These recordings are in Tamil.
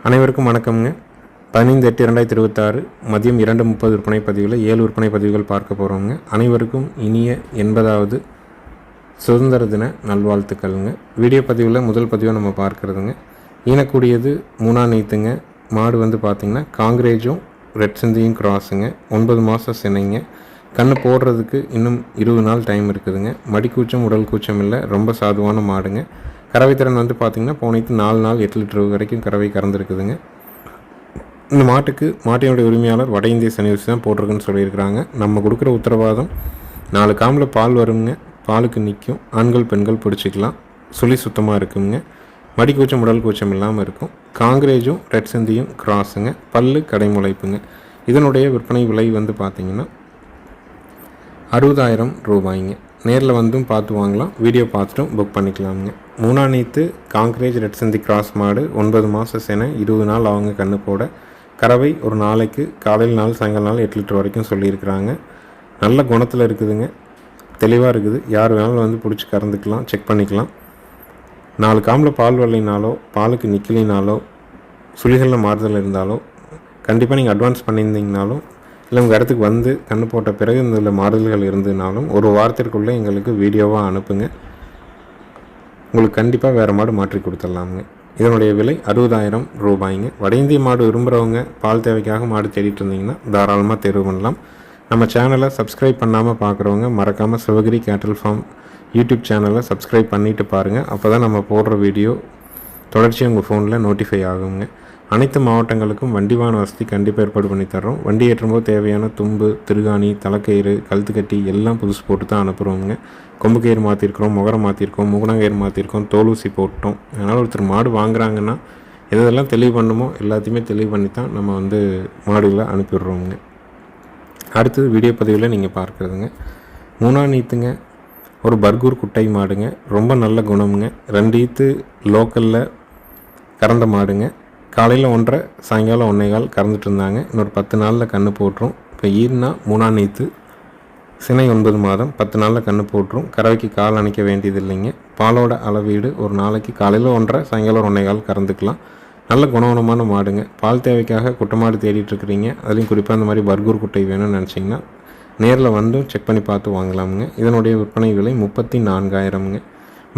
அனைவருக்கும் வணக்கம்ங்க. 15/8/2026 மதியம் 2:30 விற்பனை பதிவில் 7 விற்பனை பதிவுகள் பார்க்க போகிறோங்க. அனைவருக்கும் இனிய 80வது சுதந்திர தின நல்வாழ்த்துக்கள்ங்க. வீடியோ பதிவில் முதல் பதிவை நம்ம பார்க்குறதுங்க. ஈனக்கூடியது 3ஆம் நீத்துங்க. மாடு பார்த்திங்கன்னா காங்கிரேஜும் ரெட் சிந்தியும் கிராஸுங்க. 9 மாதம் சினைங்க. கண்ணு போடுறதுக்கு இன்னும் 20 நாள் டைம் இருக்குதுங்க. மடிக்கூச்சம் உடல் கூச்சம் இல்லை, ரொம்ப சாதுவான மாடுங்க. கறவை திறன் பார்த்திங்கன்னா போனைக்கு 4 நாள் 8 லிட்டர் வரைக்கும் கறவை கறந்துருக்குதுங்க. இந்த மாட்டினுடைய உரிமையாளர் வட இந்திய சனி ஊசி தான் போட்டிருக்குன்னு சொல்லியிருக்கிறாங்க. நம்ம கொடுக்குற உத்தரவாதம் 4 காம்பில் பால் வருங்க. பாலுக்கு நிற்கும். ஆண்கள் பெண்கள் பிடிச்சிக்கலாம். சுழி சுத்தமாக இருக்குங்க. மடிக்கூச்சம் உடல் கூச்சம் இல்லாமல் இருக்கும். காங்கிரேஜும் ரெட் சிந்தியும் கிராஸுங்க. பல்லு கடைமுளைப்புங்க. இதனுடைய விற்பனை விலை பார்த்திங்கன்னா 60,000 ரூபாய்ங்க. நேரில் வந்தும் பார்த்து வாங்கலாம். வீடியோ பார்த்துட்டும் புக் பண்ணிக்கலாமுங்க. 3ஆம் நீத்து காங்கிரேஜ் ரெட் சிந்தி கிராஸ் மாடு, 9 மாதம் சேனை, 20 நாள் அவங்க கண்ணு போட. கறவை ஒரு நாளைக்கு காலையில் 4 சாயங்காலம் 4 8 லிட்டர் வரைக்கும் சொல்லியிருக்கிறாங்க. நல்ல குணத்தில் இருக்குதுங்க. தெளிவாக இருக்குது. யார் வேணாலும் பிடிச்சி கறந்துக்கலாம், செக் பண்ணிக்கலாம். 4 காம்பில் பால் வரலைனாலோ, பாலுக்கு நிற்கலினாலோ, சுழிகளில் மாறுதல் இருந்தாலோ கண்டிப்பாக நீங்கள் அட்வான்ஸ் பண்ணியிருந்தீங்கனாலும், இல்லை உங்கள் இடத்துக்கு கண்ணு போட்ட பிறகு இதில் மாறுதல்கள் இருந்ததுனாலும் ஒரு வாரத்திற்குள்ளே எங்களுக்கு வீடியோவாக அனுப்புங்க. உங்களுக்கு கண்டிப்பாக வேறு மாடு மாற்றி கொடுத்துடலாமுங்க. இதனுடைய விலை 60,000 ரூபாய்ங்க. வட இந்திய மாடு விரும்புகிறவங்க, பால் தேவைக்காக மாடு தேடிட்டு இருந்தீங்கன்னா தாராளமாக தேர்வு பண்ணலாம். நம்ம சேனலை சப்ஸ்கிரைப் பண்ணாமல் பார்க்குறவங்க மறக்காமல் சிவகிரி கேட்டல் ஃபார்ம் யூடியூப் சேனலை சப்ஸ்கிரைப் பண்ணிவிட்டு பாருங்கள். அப்போ தான் நம்ம போடுற வீடியோ தொடர்ச்சியாக உங்கள் ஃபோனில் நோட்டிஃபை ஆகுங்க. அனைத்து மாவட்டங்களுக்கும் வண்டி வாகன வசதி கண்டிப்பாக ஏற்பாடு பண்ணி தர்றோம். வண்டி ஏற்றும்போது தேவையான தும்பு, திருகாணி, தலைக்கயிறு, கழுத்துக்கட்டி எல்லாம் புதுசு போட்டு தான் அனுப்புகிறோங்க. கொம்பு கயிறு மாற்றிருக்கிறோம், முகரம் மாற்றிருக்கோம், முகுணங்கயிறு மாற்றிருக்கோம், தோலூசி போட்டோம். அதனால் ஒருத்தர் மாடு வாங்குறாங்கன்னா எதெல்லாம் தெளிவு பண்ணுமோ எல்லாத்தையுமே தெளிவு பண்ணி தான் நம்ம மாடுகளை அனுப்பிடுறோங்க. அடுத்தது வீடியோ பதிவில் நீங்கள் பார்க்குறதுங்க 3ஆம் நீத்துங்க. ஒரு பர்கூர் குட்டை மாடுங்க. ரொம்ப நல்ல குணமுங்க. 2 ஈத்து லோக்கலில் கறந்த மாடுங்க. காலையில் 1.5 சாயங்காலம் 1.25 கறந்துட்டு இருந்தாங்க. இன்னொரு 10 நாளில் கன்று போட்டுரும். இப்போ ஈர்னா 3ஆம் நீத்து சினை 9 மாதம் 10 நாளில் கன்று போட்டுரும். கறவைக்கு கால் அணைக்க வேண்டியது இல்லைங்க. பாலோட அளவீடு ஒரு நாளைக்கு காலையில் 1.5 சாயங்காலம் 1.25 கறந்துக்கலாம். நல்ல குணமான மாடுங்க. பால் தேவைக்காக குட்டை மாடு தேடிட்டுருக்குறீங்க, அதுலேயும் குறிப்பாக இந்த மாதிரி பர்கூர் குட்டை வேணும்னு நினச்சிங்கன்னா நேரில் செக் பண்ணி பார்த்து வாங்கலாமுங்க. இதனுடைய விற்பனை விலை 34,000ங்க.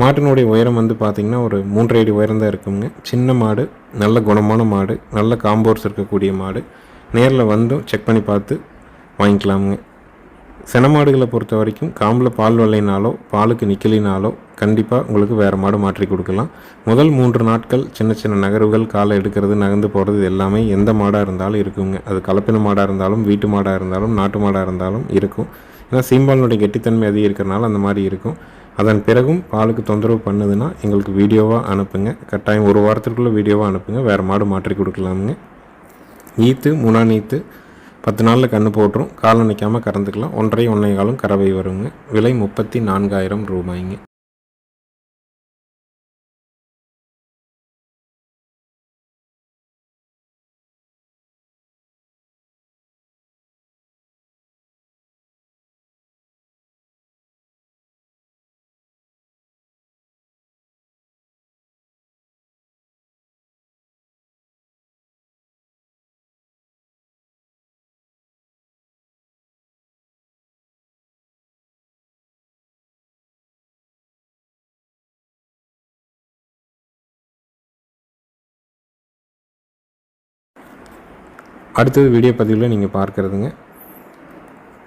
மாட்டினுடைய உயரம் பார்த்திங்கன்னா ஒரு 3 அடி உயரம் தான் இருக்குங்க. சின்ன மாடு, நல்ல குணமான மாடு, நல்ல காம்போர்ஸ் இருக்கக்கூடிய மாடு. நேரில் செக் பண்ணி பார்த்து வாங்கிக்கலாமுங்க. சென மாடுகளை பொறுத்த வரைக்கும் காம்பில் பால் வரலைனாலோ, பாலுக்கு நிற்கலினாலோ கண்டிப்பாக உங்களுக்கு வேறு மாடு மாற்றி கொடுக்கலாம். முதல் 3 நாட்கள் சின்ன நகர்வுகள், காலை எடுக்கிறது, நகர்ந்து போகிறது எல்லாமே எந்த மாடாக இருந்தாலும் இருக்குங்க. அது கலப்பின மாடாக இருந்தாலும், வீட்டு மாடாக இருந்தாலும், நாட்டு மாடாக இருந்தாலும் இருக்கும். ஏன்னா சீம்பாலினுடைய கெட்டித்தன்மை அதிகம் இருக்கிறனால அந்த மாதிரி இருக்கும். அதன் பிறகும் பாலுக்கு தொந்தரவு பண்ணுதுன்னா எங்களுக்கு வீடியோவாக அனுப்புங்க. கட்டாயம் ஒரு வாரத்திற்குள்ளே வீடியோவாக அனுப்புங்க. வேறு மாடு மாற்றி கொடுக்கலாமுங்க. ஈத்து 3ஆம் நீத்து 10 நாளில் கன்று போட்டுரும். காலை நிற்காமல் கறந்துக்கலாம். 1.5 1.25 கறவை வருங்க. விலை 34,000 ரூபாய்ங்க. அடுத்தது வீடியோ பதிவில் நீங்கள் பார்க்குறதுங்க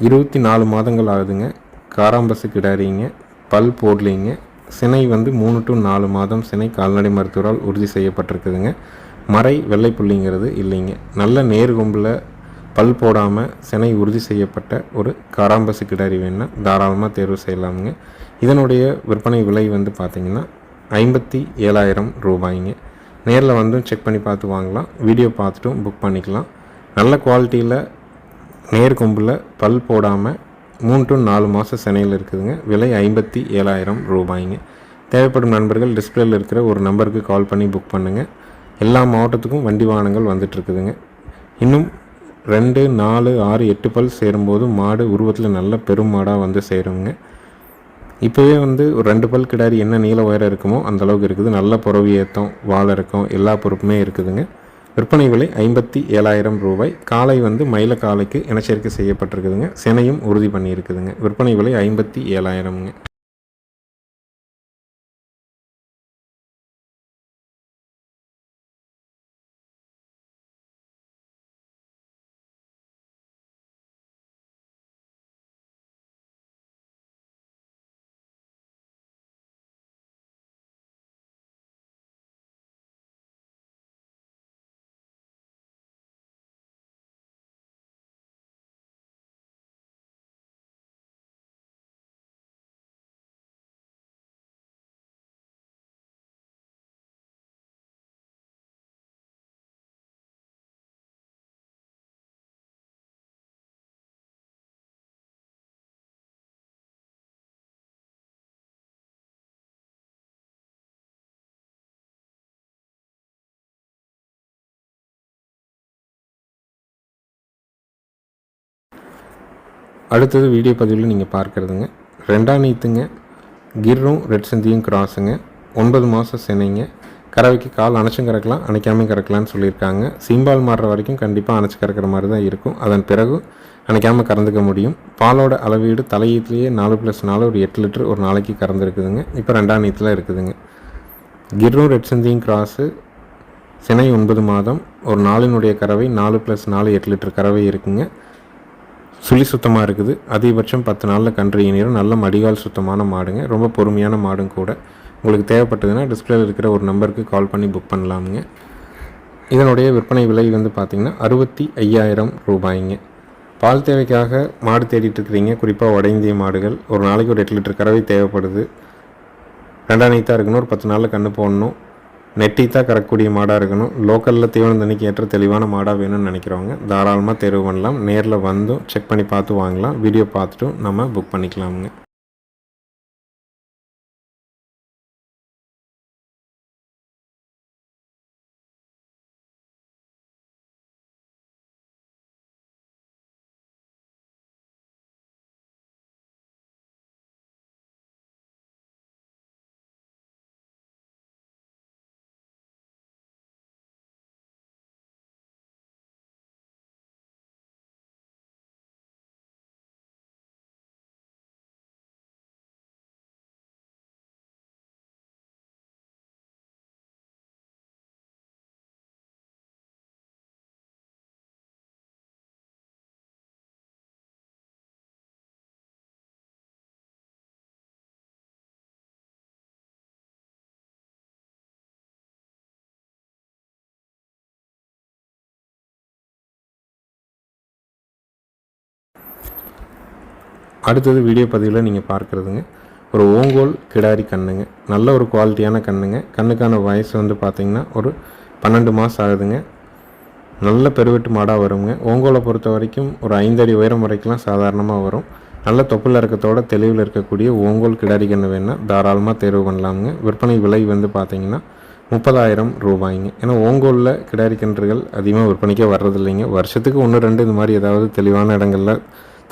24 மாதங்கள் ஆகுதுங்க. காராம்பசு கிடாரிங்க. பல் போடலிங்க. சினை 3 to 4 மாதம் சினை கால்நடை மருத்துவரால் உறுதி செய்யப்பட்டிருக்குதுங்க. மறை வெள்ளை புள்ளிங்கிறது இல்லைங்க. நல்ல நேர்கொம்பில் பல் போடாமல் சினை உறுதி செய்யப்பட்ட ஒரு காராம்பசு கிடாரி வேணுன்னா தாராளமாக தேர்வு செய்யலாமுங்க. இதனுடைய விற்பனை விலை பார்த்திங்கன்னா 57,000 ரூபாய்ங்க. நேரில் செக் பண்ணி பார்த்து வாங்கலாம். வீடியோ பார்த்துட்டும் புக் பண்ணிக்கலாம். நல்ல குவாலிட்டியில் நேர்கொம்பில் பல் போடாமல் 3 to 4 மாதம் சினையில் இருக்குதுங்க. விலை 57,000 ரூபாய்ங்க. தேவைப்படும் நண்பர்கள் டிஸ்பிளேயில் இருக்கிற ஒரு நம்பருக்கு கால் பண்ணி புக் பண்ணுங்கள். எல்லா மாவட்டத்துக்கும் வண்டி வாகனங்கள் வந்துட்டுருக்குதுங்க. இன்னும் 2 4 6 8 பல் சேரும்போது மாடு உருவத்தில் நல்ல பெரும் மாடாக சேருங்க. இப்போவே ஒரு 2 பல் கிடாரி என்ன நீள உயரம் இருக்குமோ அந்தளவுக்கு இருக்குது. நல்ல புறவி ஏற்றம், வால் இறக்கம் எல்லா பொறுப்புமே இருக்குதுங்க. விற்பனை விலை 57,000 ரூபாய். காலை வந்து மயில காலைக்கு இனச்சேர்க்கை செய்யப்பட்டிருக்குதுங்க. சினையும் உறுதி பண்ணியிருக்குதுங்க. விற்பனை விலை 57,000ங்க. அடுத்தது வீடியோ பதிவில் நீங்கள் பார்க்குறதுங்க 2ஆம் நீத்துங்க. கிர்ரும் ரெட் சிந்தியும் கிராஸுங்க. 9 மாதம் சினைங்க. கறவைக்கு கால் அணைச்சும் கறக்கலாம், அணைக்காமல் கறக்கலான்னு சொல்லியிருக்காங்க. சீம்பால் மாறுற வரைக்கும் கண்டிப்பாக அணைச்சி கறக்கிற மாதிரி தான் இருக்கும். அதன் பிறகு அணைக்காமல் கறந்துக்க முடியும். பாலோட அளவீடு தலையீட்லேயே 4+4 ஒரு 8 லிட்டர் ஒரு நாளைக்கு கறந்துருக்குதுங்க. இப்போ 2ஆம் நீத்தில் இருக்குதுங்க. கிர்ரும் ரெட் சிந்தியும் கிராஸு சினை 9 மாதம், ஒரு நாளினுடைய கறவை 4+4 8 லிட்டர் கறவை இருக்குங்க. சுழி சுத்தமாக இருக்குது. அதிகபட்சம் 10 நாளில் கன்று ஈனிரும். நல்ல மடிகால் சுத்தமான மாடுங்க. ரொம்ப பொறுமையான மாடும் கூட. உங்களுக்கு தேவைப்பட்டதுன்னா டிஸ்பிளேல இருக்கிற ஒரு நம்பருக்கு கால் பண்ணி புக் பண்ணலாமுங்க. இதனுடைய விற்பனை விலை வந்து பார்த்திங்கன்னா 65,000 ரூபாய்ங்க. பால் தேவைக்காக மாடு தேடிட்டு இருக்கிறீங்க, குறிப்பாக வட இந்திய மாடுகள். ஒரு நாளைக்கு ஒரு 8 லிட்டர் கறவை தேவைப்படுது. 2ஆம் நீத்தாக இருக்கணும், ஒரு 10 நாளில் கன்று போடணும், நெட்டித்தாக கறக்கக்கூடிய மாடாக இருக்கணும், லோக்கலில் தீவனம் தண்ணிக்கு ஏற்ற தெளிவான மாடாக வேணும்னு நினைக்கிறவங்க தாராளமாக தேர்வு பண்ணலாம். நேரில் வந்தும் செக் பண்ணி பார்த்து வாங்கலாம். வீடியோ பார்த்துட்டும் நம்ம புக் பண்ணிக்கலாமுங்க. அடுத்தது வீடியோ பதிவில் நீங்கள் பார்க்குறதுங்க ஒரு ஓங்கோல் கிடாரி கண்ணுங்க. நல்ல ஒரு குவாலிட்டியான கண்ணுங்க. கண்ணுக்கான வயசு வந்து பார்த்திங்கன்னா ஒரு 12 மாதம் ஆகுதுங்க. நல்ல பெருவெட்டு மாடாக வருங்க. ஓங்கோலை பொறுத்த வரைக்கும் ஒரு 5 அடி உயரம் வரைக்கும்லாம் சாதாரணமாக வரும். நல்ல தொப்புள் இறக்கத்தோட தெளிவில் இருக்கக்கூடிய ஓங்கோல் கிடாரி கன்று வேணுன்னா தாராளமாக தேர்வு பண்ணலாமுங்க. விற்பனை விலை வந்து பார்த்திங்கன்னா 30,000 ரூபாய்ங்க. ஏன்னா ஓங்கோலில் கிடாரி கன்றுகள் அதிகமாக விற்பனைக்கே வர்றதில்லைங்க. வருஷத்துக்கு 1-2 இந்த மாதிரி ஏதாவது தெளிவான இடங்களில்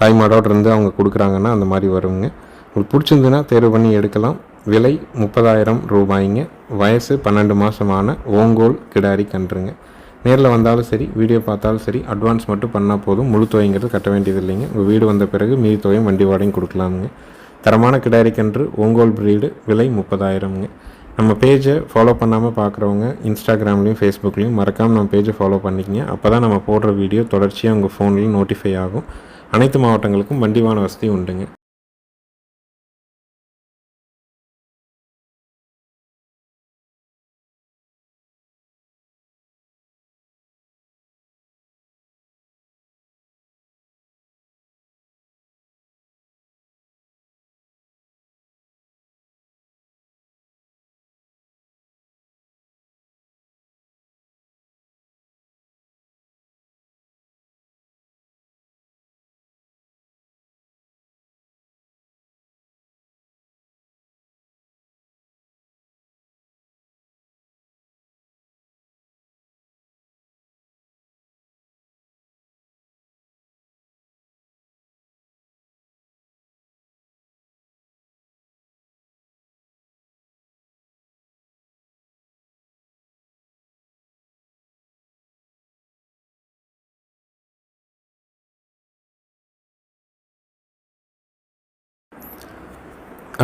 தாய்மாடோடு இருந்து அவங்க கொடுக்குறாங்கன்னா அந்த மாதிரி வருங்க. உங்களுக்கு பிடிச்சிருந்துன்னா தேர்வு பண்ணி எடுக்கலாம். விலை 30,000 ரூபாய்ங்க. வயசு 12 மாதமான ஓங்கோல் கிடாரி கன்றுங்க. நேரில் வந்தாலும் சரி, வீடியோ பார்த்தாலும் சரி, அட்வான்ஸ் மட்டும் பண்ணால் போதும். முழு தொகைங்கிறது கட்ட வேண்டியது இல்லைங்க. உங்கள் வீடு வந்த பிறகு மீதி தொகையும் வண்டி வாடகையும் கொடுக்கலாமுங்க. தரமான கிடாரி கன்று ஓங்கோல் ப்ரீடு. விலை 30,000ங்க. நம்ம பேஜை ஃபாலோ பண்ணாமல் பார்க்குறவங்க இன்ஸ்டாகிராம்லேயும் ஃபேஸ்புக்லேயும் மறக்காமல் நம்ம பேஜை ஃபாலோ பண்ணிக்கங்க. அப்போ தான் நம்ம போடுற வீடியோ தொடர்ச்சியாக உங்கள் ஃபோன்லேயும் நோட்டிஃபை ஆகும். அனைத்து மாவட்டங்களுக்கும் வண்டி வாகன வசதி உண்டுங்க.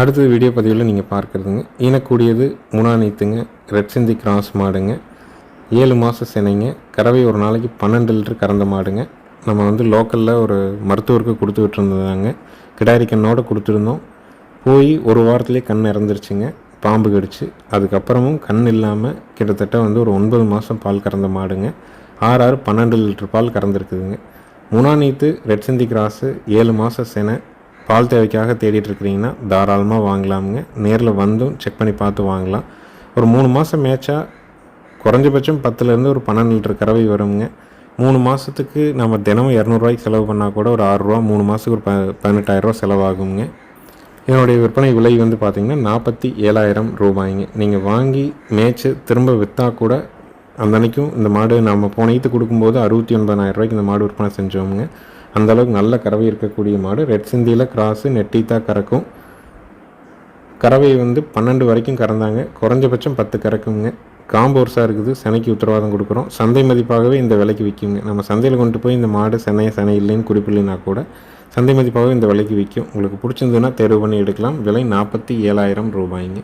அடுத்த வீடியோ பதிவில் நீங்கள் பார்க்குறதுங்க ஈனக்கூடியது முனாநீத்துங்க, ரெட் சிந்தி கிராஸ் மாடுங்க, 7 மாத சினைங்க, கறவை ஒரு நாளைக்கு 12 லிட்டர் கறந்த மாடுங்க. நம்ம வந்து லோக்கலில் ஒரு மருத்துவருக்கு கொடுத்து விட்டுருந்ததாங்க. கிடாரி கண்ணோடு கொடுத்துருந்தோம். போய் ஒரு வாரத்துலேயே கண் இறந்துருச்சுங்க, பாம்பு கடிச்சு. அதுக்கப்புறமும் கண் இல்லாமல் கிட்டத்தட்ட வந்து ஒரு 9 மாதம் பால் கறந்த மாடுங்க. 12 லிட்டர் பால் கறந்துருக்குதுங்க. முனாநீத்து ரெட் சிந்தி கிராஸு 7 மாத சினை பால் தேவைக்காக தேடிட்டுருக்கிறீங்கன்னா தாராளமாக வாங்கலாமுங்க. நேரில் வந்தும் செக் பண்ணி பார்த்து வாங்கலாம். ஒரு 3 மாதம் மேய்ச்சா குறைஞ்சபட்சம் 10லேருந்து ஒரு 12 லிட்டர் கறவை வருங்க. 3 மாதத்துக்கு நம்ம தினமும் 200 ரூபாய்க்கு செலவு பண்ணால் கூட ஒரு 6 ரூபா, 3 மாதத்துக்கு ஒரு 18,000 ரூபா செலவாகுங்க. இதனுடைய விற்பனை விலை வந்து பார்த்திங்கன்னா 47,000 ரூபாய்ங்க. நீங்கள் வாங்கி மேய்ச்சி திரும்ப விற்றா கூட அந்த அன்றைக்கும் இந்த மாடு நம்ம போன ஈத்து கொடுக்கும்போது 69,000 ரூபாய்க்கு இந்த மாடு விற்பனை செஞ்சோமுங்க. அந்தளவுக்கு நல்ல கறவை இருக்கக்கூடிய மாடு. ரெட் சிந்தியில் கிராஸு நெட்டீத்தா கறக்கும். கறவை வந்து 12 வரைக்கும் கறந்தாங்க. குறைஞ்சபட்சம் 10 கறக்குங்க. காம்போர்ஸாக இருக்குது. செனைக்கு உத்தரவாதம் கொடுக்குறோம். சந்தை மதிப்பாகவே இந்த விலைக்கு விற்குங்க. நம்ம சந்தையில் கொண்டு போய் இந்த மாடு செனை இல்லைன்னு குறிப்பில்லைன்னா கூட சந்தை மதிப்பாகவே இந்த விலைக்கு விற்கும். உங்களுக்கு பிடிச்சிருந்ததுன்னா தேர்வு பண்ணி எடுக்கலாம். விலை 47,000 ரூபாய்ங்க.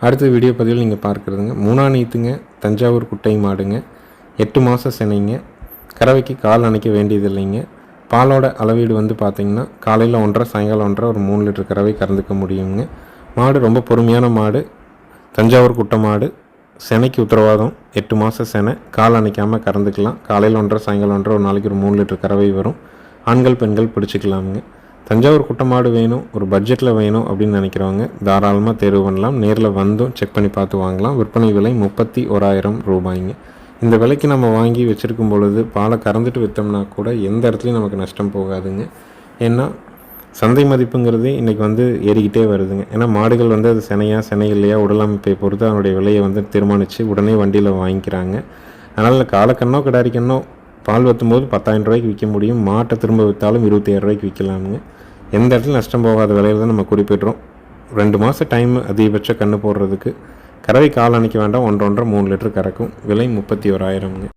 அடுத்த வீடியோ பதிவில் நீங்கள் பார்க்குறதுங்க முனாநீத்துங்க, தஞ்சாவூர் குட்டை மாடுங்க, 8 மாத சினைங்க, கறவைக்கு கால் அணைக்க வேண்டியது இல்லைங்க. பாலோட அளவீடு வந்து பார்த்திங்கன்னா காலையில் 1.5 சாயங்காலம் 1.5 ஒரு 3 லிட்டர் கறவை கறந்துக்க முடியுங்க. மாடு ரொம்ப பொறுமையான மாடு. தஞ்சாவூர் குட்டை மாடு. சினைக்கு உத்தரவாதம். 8 மாத சினை, கால் அணைக்காமல் கறந்துக்கலாம். காலையில் 1.5 சாயங்காலம் 1.5 ஒரு நாளைக்கு ஒரு 3 லிட்டர் கறவை வரும். ஆண்கள் பெண்கள் பிடிச்சிக்கலாமுங்க. தஞ்சாவூர் குட்டை மாடு வேணும், ஒரு பட்ஜெட்டில் வேணும் அப்படின்னு நினைக்கிறவங்க தாராளமாக தேர்வு பண்ணலாம். நேரில் வந்தும் செக் பண்ணி பார்த்து வாங்கலாம். விற்பனை விலை 31,000 ரூபாய்ங்க. இந்த விலைக்கு நம்ம வாங்கி வச்சுருக்கும் பொழுது பாலை கறந்துட்டு விற்றோம்னா கூட எந்த இடத்துலையும் நமக்கு நஷ்டம் போகாதுங்க. ஏன்னா சந்தை மதிப்புங்கிறது இன்றைக்கி வந்து ஏறிக்கிட்டே வருதுங்க. ஏன்னா மாடுகள் வந்து அது சினை இல்லையா உடலமைப்பை பொறுத்து அதனுடைய விலையை வந்து தீர்மானித்து உடனே வண்டியில் வாங்கிக்கிறாங்க. அதனால் காலக்கண்ணோ கிடாரிக்கண்ணோ பால் வைத்தும்போது 10,000 ரூபாய்க்கு விற்க முடியும். மாட்டை திரும்ப விற்றாலும் 27,000 ரூபாய்க்கு விற்கலாமுங்க. எந்த இடத்துல நஷ்டம் போகாத விலையில் தான் நம்ம குறிப்பிட்றோம். 2 மாதம் டைம் அதிகபட்ச கன்று போடுறதுக்கு. கறவை கால் அணைக்க வேண்டாம். 1.5 3 லிட்டர் கறக்கும். விலை 31,000ங்க.